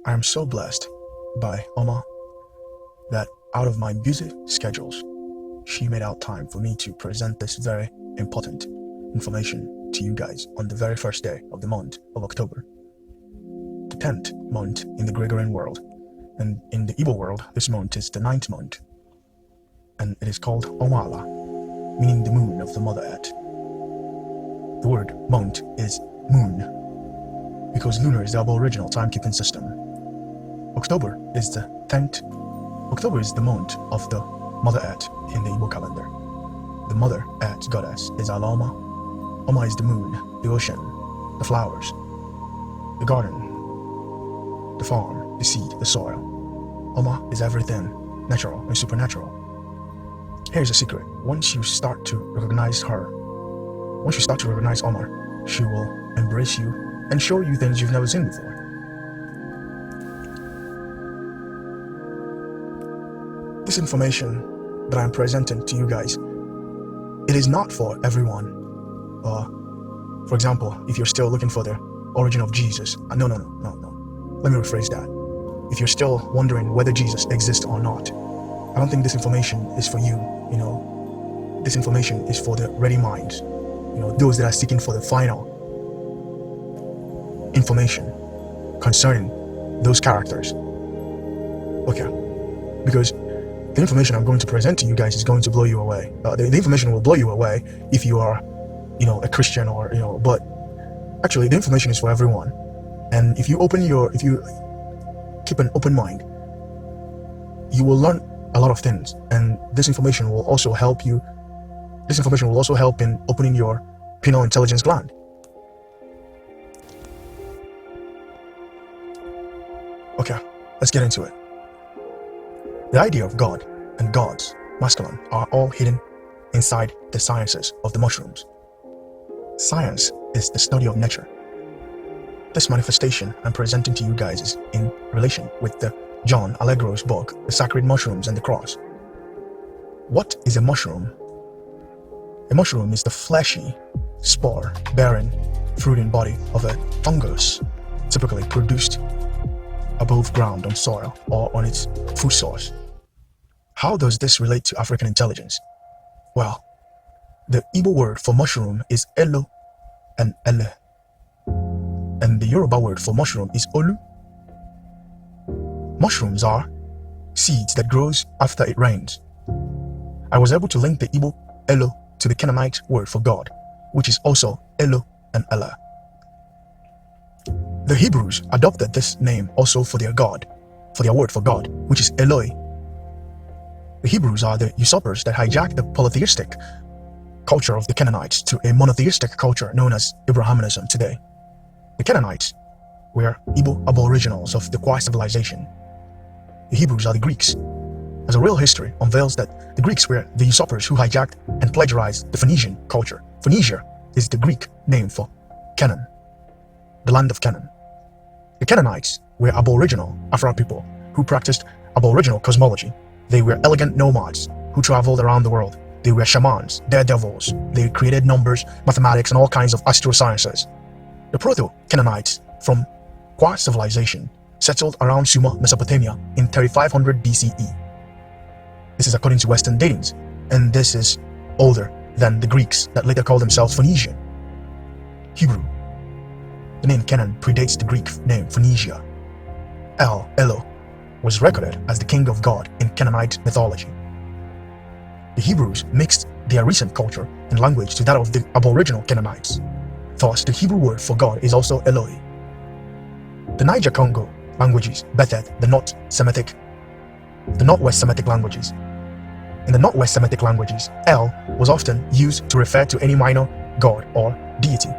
I am so blessed by Oma that out of my busy schedules, she made out time for me to present this very important information to you guys on the very first day of the month of October, the 10th month in the Gregorian world, and in the Igbo world, this month is the 9th month, and it is called Onwa-ala, meaning the moon of the Mother Earth. The word month is moon, because lunar is the Aboriginal timekeeping system. October is the 10th. October is the month of the Mother Earth in the Igbo calendar. The Mother Earth goddess is Ala-Oma. Oma is the moon, the ocean, the flowers, the garden, the farm, the seed, the soil. Oma is everything natural and supernatural. Here's a secret. Once you start to recognize her, once you start to recognize Oma, she will embrace you and show you things you've never seen before. This information that I'm presenting to you guys, it is not for everyone. For example, if you're still looking for the origin of Jesus, no. Let me rephrase that. If you're still wondering whether Jesus exists or not, I don't think this information is for you. This information is for the ready minds. Those that are seeking for the final information concerning those characters. Okay, because the information I'm going to present to you guys is going to blow you away. The information will blow you away if you are, a Christian or, but actually the information is for everyone. And if you keep an open mind, you will learn a lot of things. And this information will also help you. This information will also help in opening your pineal intelligence gland. Okay, let's get into it. The idea of God and gods, masculine, are all hidden inside the sciences of the mushrooms. Science is the study of nature. This manifestation I'm presenting to you guys is in relation with the John Allegro's book, The Sacred Mushrooms and the Cross. What is a mushroom? A mushroom is the fleshy, spore-bearing, fruiting body of a fungus, typically produced above ground on soil or on its food source. How does this relate to African intelligence? Well, the Igbo word for mushroom is Elo and Ele, and the Yoruba word for mushroom is Olu. Mushrooms are seeds that grows after it rains. I was able to link the Igbo-Elo to the Canaanite word for God, which is also Elo and Ella. The Hebrews adopted this name also for their God, for their word for God, which is ELOI. The Hebrews are the usurpers that hijacked the polytheistic culture of the Canaanites to a monotheistic culture known as Abrahaminism today. The Canaanites were Igbo Aboriginals of the Kwa civilization. The Hebrews are the Greeks. As a real history unveils that the Greeks were the usurpers who hijacked and plagiarized the Phoenician culture. Phoenicia is the Greek name for Canaan, the land of Canaan. The Canaanites were Aboriginal Afra people who practiced Aboriginal cosmology. They were elegant nomads who traveled around the world. They were shamans, daredevils. They created numbers, mathematics, and all kinds of astral sciences. The Proto-Canaanites from Kwa civilization settled around Sumer, Mesopotamia in 3500 BCE. This is according to Western datings, and this is older than the Greeks that later called themselves Phoenician. Hebrew. The name Canaan predates the Greek name Phoenicia. El-Elo was recorded as the king of God in Canaanite mythology. The Hebrews mixed their recent culture and language to that of the Aboriginal Canaanites. Thus, the Hebrew word for God is also ELOI. The Niger-Congo languages bettered the Northwest Semitic languages. In the Northwest Semitic languages, El was often used to refer to any minor god or deity.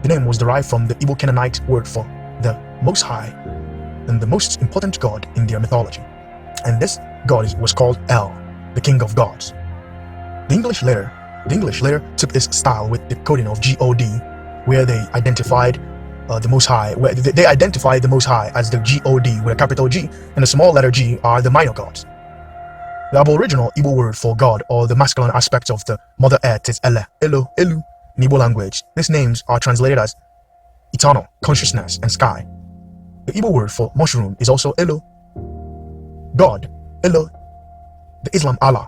The name was derived from the Igbo-Canaanite word for the Most High and the most important god in their mythology. And this god was called El, the king of gods. The English later took this style with the coding of God, where they identified the Most High, where they identified the Most High as the God with a capital G, and the small letter G are the minor gods. The Aboriginal Igbo word for God, or the masculine aspect of the Mother Earth, is Ele, Elo, Elu in Igbo language. These names are translated as eternal, consciousness, and sky. The Igbo word for mushroom is also Elo. God, Elo. The Islam Allah,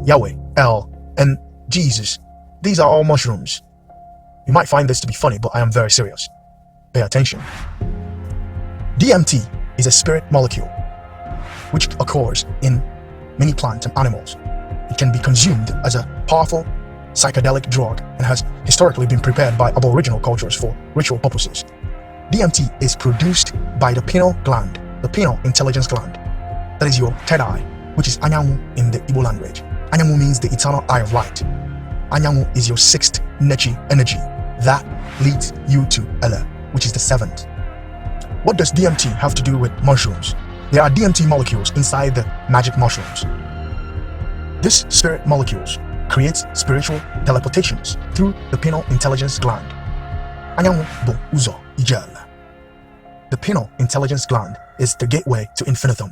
Yahweh, El, and Jesus. These are all mushrooms. You might find this to be funny, but I am very serious. Pay attention. DMT is a spirit molecule which occurs in many plants and animals. It can be consumed as a powerful psychedelic drug and has historically been prepared by Aboriginal cultures for ritual purposes. DMT is produced by the pineal gland, the pineal intelligence gland. That is your third eye, which is Anyanwu in the Igbo language. Anyanwu means the eternal eye of light. Anyanwu is your sixth Nechi energy that leads you to Ele, which is the seventh. What does DMT have to do with mushrooms? There are DMT molecules inside the magic mushrooms. This spirit molecules creates spiritual teleportations through the pineal intelligence gland. Anyanwu bụ ụzọ IJE-ELE. The pineal intelligence gland is the gateway to infinitum.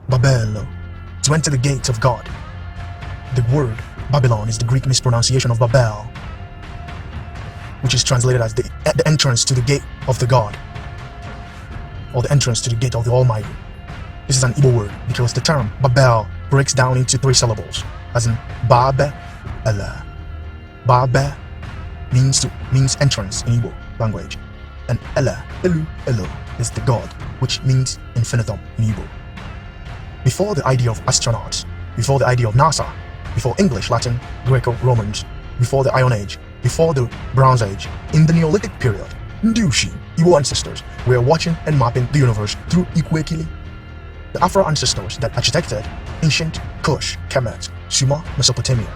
BA-BE-ELO, to enter the gate of God. The word Babylon is the Greek mispronunciation of Babel, which is translated as the entrance to the gate of the God, or the entrance to the gate of the Almighty. This is an Igbo word because the term Babel breaks down into 3 syllables, as in BA-BE-ELE. BA-BE means entrance in Igbo language, and Ele, Elu, Elo is the God, which means infinitum in Igbo. Before the idea of astronauts, before the idea of NASA, before English, Latin, Greco, Romans, before the Iron Age, before the Bronze Age, in the Neolithic period, Ndushi, Igbo ancestors, were watching and mapping the universe through Igbo-Ukwu. The Afra ancestors that architected ancient Kush, Kemet, Sumer, Mesopotamia,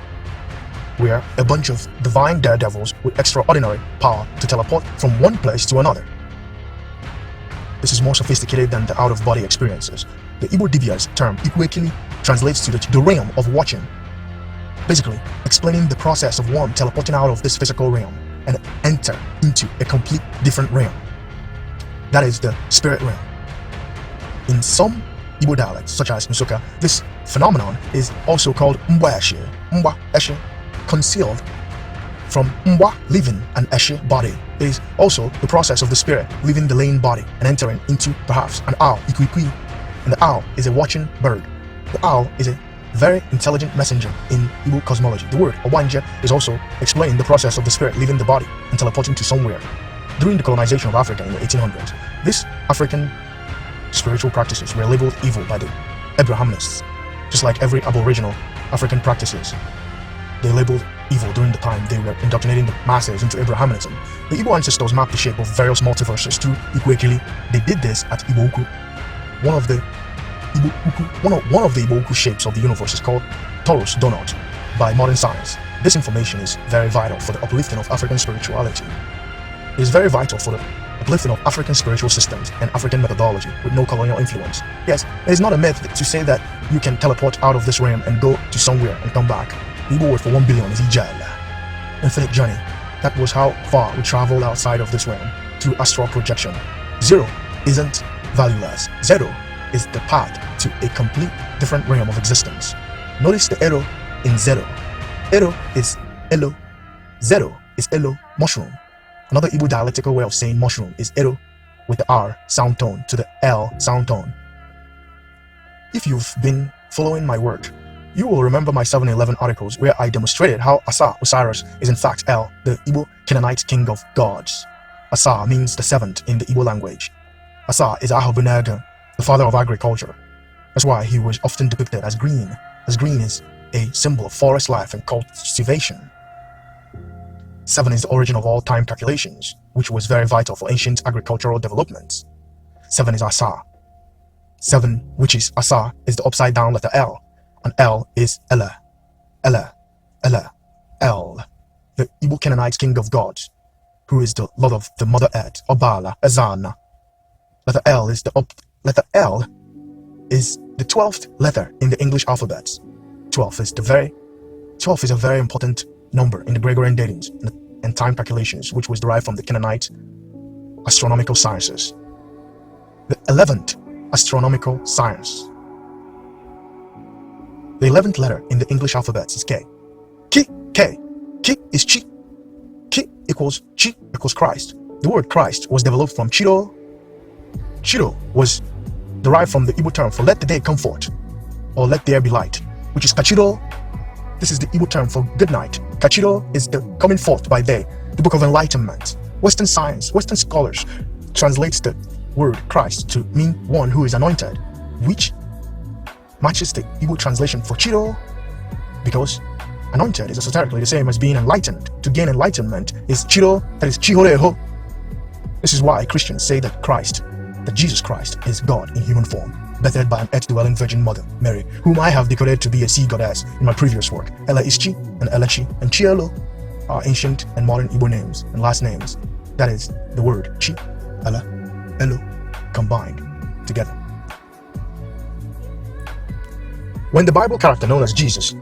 were a bunch of divine daredevils with extraordinary power to teleport from one place to another. This is more sophisticated than the out-of-body experiences. The Igbo Dibia's term Igbo-Ukwu translates to the realm of watching, basically explaining the process of one teleporting out of this physical realm and enter into a complete different realm. That is the spirit realm. In some Igbo dialects, such as Nsukka, this phenomenon is also called Mwa-Eshe, concealed from Mwa, living, and ESHI-Body. It is also the process of the spirit leaving the laying body and entering into perhaps an owl, Ikwi-Kwi. And the owl is a watching bird. The owl is a very intelligent messenger in Igbo cosmology. The word Owanje is also explaining the process of the spirit leaving the body and teleporting to somewhere. During the colonization of Africa in the 1800s, these African spiritual practices were labeled evil by the Abrahamists, just like every Aboriginal African practices. They labeled evil during the time they were indoctrinating the masses into Abrahaminism. The Igbo ancestors mapped the shape of various multiverses through Igbo-Ukwu. They did this at Igbo-Ukwu. One of the Igbo-Ukwu shapes of the universe is called Taurus Donut by modern science. This information is very vital for the uplifting of African spirituality. It is very vital for the uplifting of African spiritual systems and African methodology with no colonial influence. Yes, it is not a myth to say that you can teleport out of this realm and go to somewhere and come back. The Igbo word for 1 billion is IJE-ELE. Infinite journey. That was how far we traveled outside of this realm through astral projection. 0 isn't valueless. 0 is the path to a complete different realm of existence. Notice the Ero in 0. Ero is Elo. 0 is Elo, mushroom. Another Igbo dialectical way of saying mushroom is Ero with the R sound tone to the L sound tone. If you've been following my work, you will remember my 7-11 articles where I demonstrated how Osiris is in fact El, the Igbo-Canaanite king of gods. Asa means the seventh in the Igbo language. Asa is Ugoebenaja, the father of agriculture. That's why he was often depicted as green, as green is a symbol of forest life and cultivation. 7 is the origin of all time calculations, which was very vital for ancient agricultural developments. 7 is Asa. 7, which is Asa, is the upside down letter L, and L is Ele, Ele, Ele, El, the Igbo-Canaanite king of gods, who is the lord of the mother earth, Obala, Ezana. Letter L is the 12th letter in the English alphabet. 12 is a very important number in the Gregorian datings and time calculations, which was derived from the Canaanite astronomical sciences. The 11th astronomical science. The 11th letter in the English alphabet is K. Ki, K. Ki is Chi. Ki equals Chi equals Christ. The word Christ was developed from Chiro, Chiro was derived from the Igbo term for let the day come forth, or let there be light, which is Kachiro. This is the Igbo term for good night. Kachiro is the coming forth by day, the book of enlightenment. Western science, Western scholars translates the word Christ to mean one who is anointed, which matches the Igbo translation for Chiro, because anointed is esoterically the same as being enlightened. To gain enlightenment is Chiro, that is Chihoreho. This is why Christians say that Jesus Christ is God in human form, bettered by an earth-dwelling Virgin Mother, Mary, whom I have decoded to be a sea goddess in my previous work. Ela is Chi and Elechi and Chielo are ancient and modern Igbo names and last names. That is the word Chi, Ela, Elo combined together. When the Bible character known as Jesus,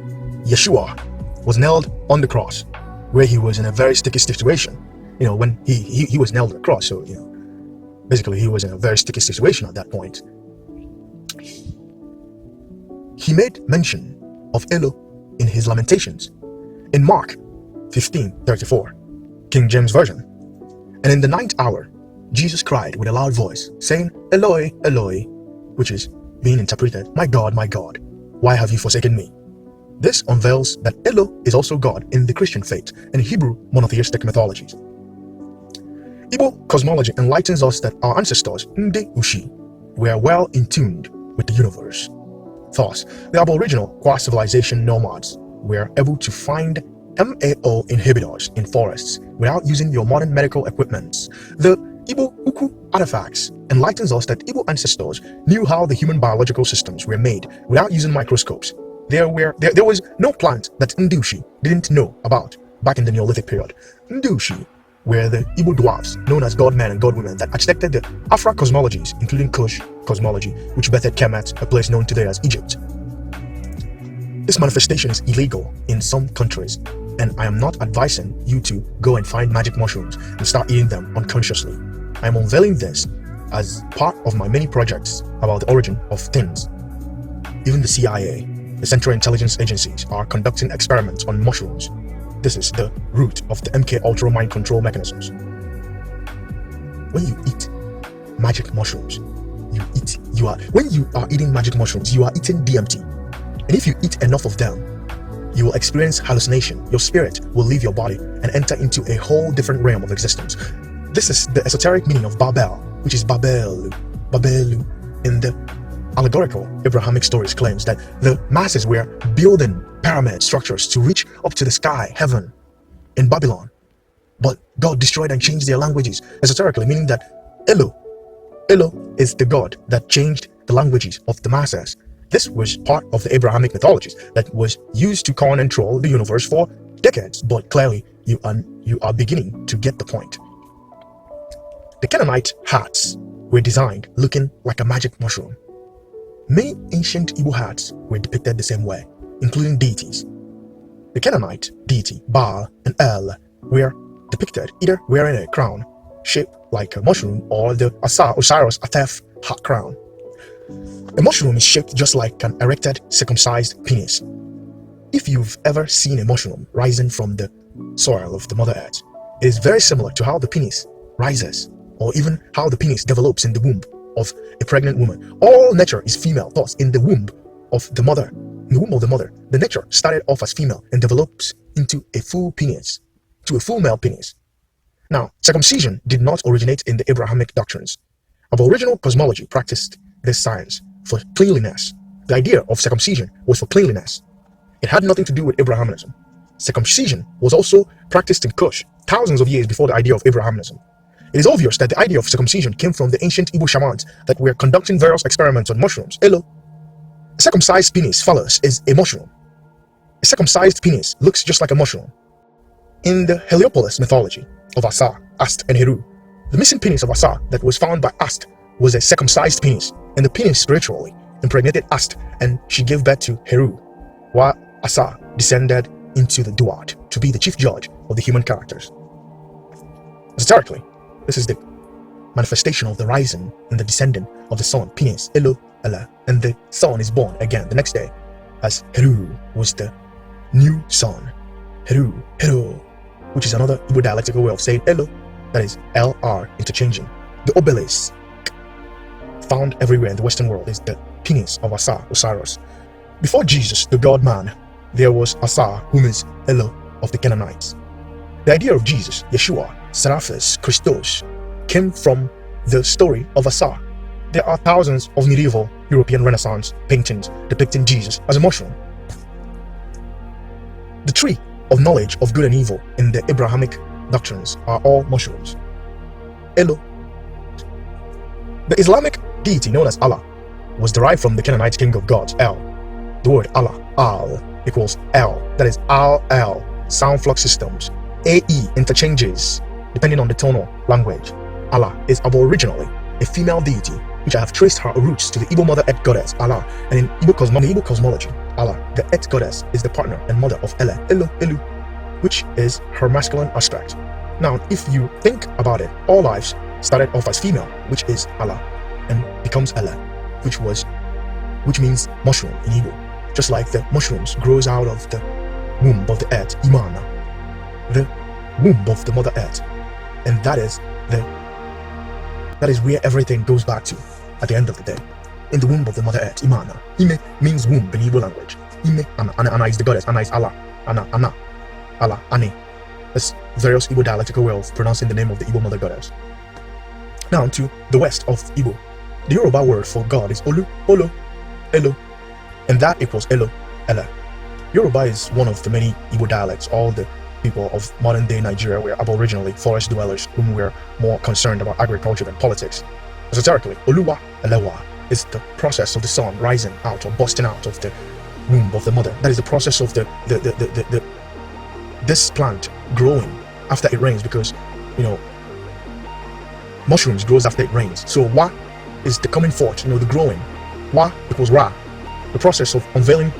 Yeshua, was nailed on the cross, where he was in a very sticky situation, when he was nailed on the cross, so basically he was in a very sticky situation at that point. He made mention of Elo in his Lamentations in Mark 15:34, King James Version. And in the ninth hour, Jesus cried with a loud voice, saying, Eloi, Eloi, which is being interpreted, my God, why have you forsaken me? This unveils that Elo is also God in the Christian faith and Hebrew monotheistic mythologies. Igbo cosmology enlightens us that our ancestors, Nde-Ushi, were well in tuned with the universe. Thus, the Aboriginal qua-civilization nomads were able to find MAO inhibitors in forests without using your modern medical equipment. The Igbo-Ukwu artifacts enlightens us that Igbo ancestors knew how the human biological systems were made without using microscopes. There was no plant that Ndushi didn't know about back in the Neolithic period. Ndushi were the Igbo dwarfs known as god-men and god-women that architected the Afra cosmologies, including Kush cosmology, which birthed Kemet, a place known today as Egypt. This manifestation is illegal in some countries, and I am not advising you to go and find magic mushrooms and start eating them unconsciously. I am unveiling this as part of my many projects about the origin of things. Even the CIA, the Central Intelligence Agencies, are conducting experiments on mushrooms. This is the root of the MK Ultra mind control mechanisms. When you eat magic mushrooms, when you are eating magic mushrooms, you are eating DMT. And if you eat enough of them, you will experience hallucination. Your spirit will leave your body and enter into a whole different realm of existence. This is the esoteric meaning of Babel, which is Babel. In the allegorical Abrahamic stories claims that the masses were building pyramid structures to reach up to the sky, heaven, in Babylon. But God destroyed and changed their languages, esoterically meaning that Elo is the God that changed the languages of the masses. This was part of the Abrahamic mythologies that was used to control the universe for decades, but clearly you are beginning to get the point. The Canaanite hats were designed looking like a magic mushroom. Many ancient Igbo hats were depicted the same way, including deities. The Canaanite deity Baal and El were depicted either wearing a crown shaped like a mushroom or the Osiris Atef hat crown. A mushroom is shaped just like an erected, circumcised penis. If you've ever seen a mushroom rising from the soil of the Mother Earth, it is very similar to how the penis rises, or even how the penis develops in the womb of a pregnant woman. All nature is female, thus in the womb of the mother, the nature started off as female and develops into a full penis, to a full male penis. Now, circumcision did not originate in the Abrahamic doctrines. Aboriginal cosmology practiced this science for cleanliness. The idea of circumcision was for cleanliness. It had nothing to do with Abrahamism. Circumcision was also practiced in Kush thousands of years before the idea of Abrahamism. It is obvious that the idea of circumcision came from the ancient Igbo shamans that were conducting various experiments on mushrooms. Elo. A circumcised penis phallus is a mushroom. A circumcised penis looks just like a mushroom. In the Heliopolis mythology of Asa, Ast, and Heru, the missing penis of Asa that was found by Ast was a circumcised penis, and the penis spiritually impregnated Ast, and she gave birth to Heru, while Asa descended into the Duat to be the chief judge of the human characters. Esoterically, this is the manifestation of the rising and the descending of the sun, penis, Elo, Ela, and the sun is born again the next day, as Heru was the new sun. Heru, which is another Igbo dialectical way of saying Elo, that is LR interchanging. The obelisk found everywhere in the Western world is the penis of Osiris. Before Jesus, the God-man, there was Asa, whom is Elo of the Canaanites. The idea of Jesus, Yeshua, Seraphis, Christos, came from the story of Asa. There are thousands of medieval European Renaissance paintings depicting Jesus as a mushroom. The tree of knowledge of good and evil in the Abrahamic doctrines are all mushrooms. Elo. The Islamic deity known as Allah was derived from the Canaanite king of gods, El. The word Allah, Al, equals El, that is Al, sound flux systems. AE interchanges depending on the tonal language. Allah is aboriginally a female deity, which I have traced her roots to the Igbo mother earth goddess Allah, and in Igbo cosmology, Allah, the earth goddess, is the partner and mother of Ele, Elu, which is her masculine aspect. Now, if you think about it, all lives started off as female, which is Allah, and becomes Ele, which means mushroom in Igbo. Just like the mushrooms grows out of the womb of the earth, Imana, the womb of the mother earth, and that is where everything goes back to at the end of the day. In the womb of the mother earth, Imana. Ime means womb in Igbo language. Ime, Ana is the goddess. Ana is Allah. Ana, Allah, Ane. There's various Igbo dialectical way of pronouncing the name of the Igbo mother goddess. Now to the west of Igbo. The Yoruba word for God is Olu, Olo, Elo, and that equals Elo, Ele. Yoruba is one of the many Igbo dialects. All the people of modern-day Nigeria were aboriginally forest dwellers whom were more concerned about agriculture than politics. Esoterically, Oluwa, Elewa is the process of the sun rising out or busting out of the womb of the mother. That is the process of this plant growing after it rains, because mushrooms grows after it rains. So Wa is the coming forth, the growing. Wa equals Ra, the process of unveiling,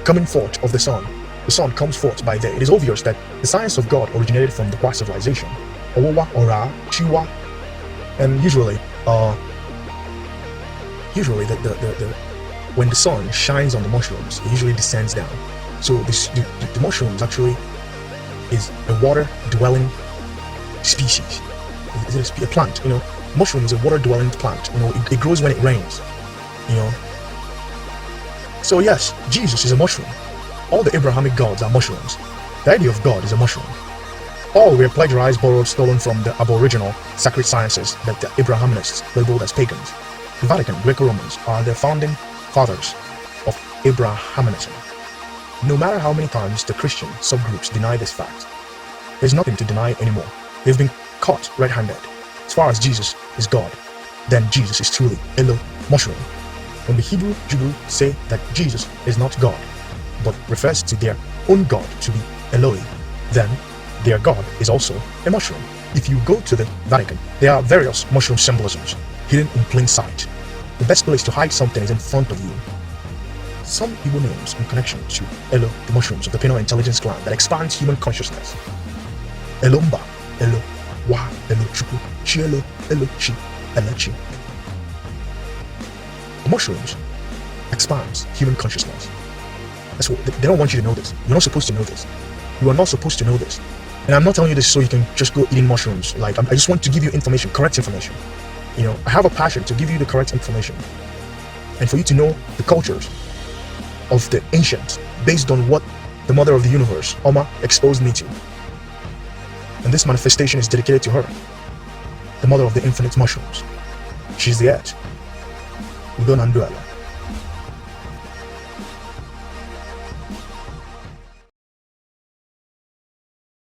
coming forth of the sun. The sun comes forth by day. It is obvious that the science of God originated from the Kwa civilization. Owa, Ora, Chiwa, and usually when the sun shines on the mushrooms, it usually descends down. So the mushrooms actually is a water-dwelling species. It's a plant, Mushroom is a water-dwelling plant. It grows when it rains. So yes, Jesus is a mushroom. All the Abrahamic gods are mushrooms. The idea of God is a mushroom. All were plagiarized, borrowed, stolen from the Aboriginal sacred sciences that the Abrahamists labeled as pagans. The Vatican, Greco-Romans, are the founding fathers of Abrahamism. No matter how many times the Christian subgroups deny this fact, there's nothing to deny anymore. They've been caught red-handed. As far as Jesus is God, then Jesus is truly Elo, mushroom. When the Hebrew Jews say that Jesus is not God, but refers to their own God to be ELOI, then their God is also a mushroom. If you go to the Vatican, there are various mushroom symbolisms hidden in plain sight. The best place to hide something is in front of you. Some Igbo names in connection to Elo, the mushrooms of the penal intelligence gland that expands human consciousness. Elomba, Elo, Wa, Elo, Chuku, Chielo, Elo, Chi, Elechi. The mushrooms expands human consciousness. That's what they don't want you to know this. You're not supposed to know this. You are not supposed to know this. And I'm not telling you this so you can just go eating mushrooms. I just want to give you information, correct information. I have a passion to give you the correct information, and for you to know the cultures of the ancients based on what the mother of the universe, Oma, exposed me to. And this manifestation is dedicated to her, the mother of the infinite mushrooms. She's the ESHI. Ugoebenaja.